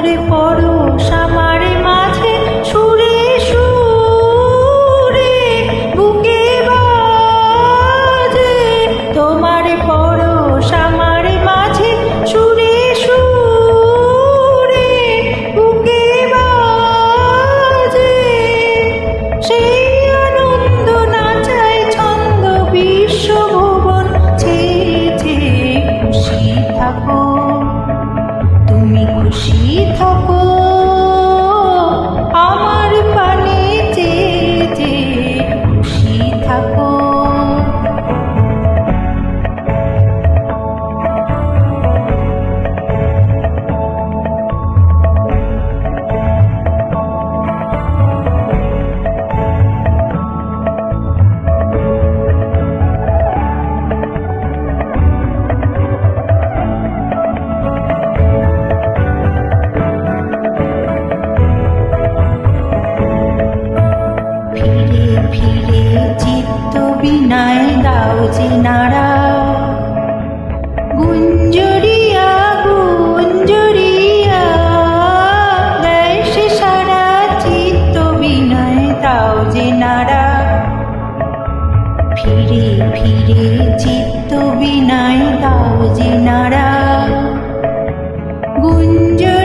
তোমার পরশ আমার মাঝে সুরে সুরে বুকে বাজে, তোমার পরশ আমার মাঝে সুরে সুরে বুকে বাজে। সেই আনন্দ নাচায় ছন্দ বিশ্বভুবন, ছেয়ে ছেয়ে খুশি থাকো, তুমি খুশি থাকো আমার পানে চেয়ে চেয়ে খুশি থাকো। ফিরে ফিরে চিত্ত বিনায় দাও যে নাড়া, গুঞ্জরিয়া গুঞ্জরিয়া দেয় সে সারা, চিত্ত বিনায় দাও যে নাড়া। ফিরে ফিরে চিত্ত বিনায় দাও যে নাড়া, গুঞ্জরিয়া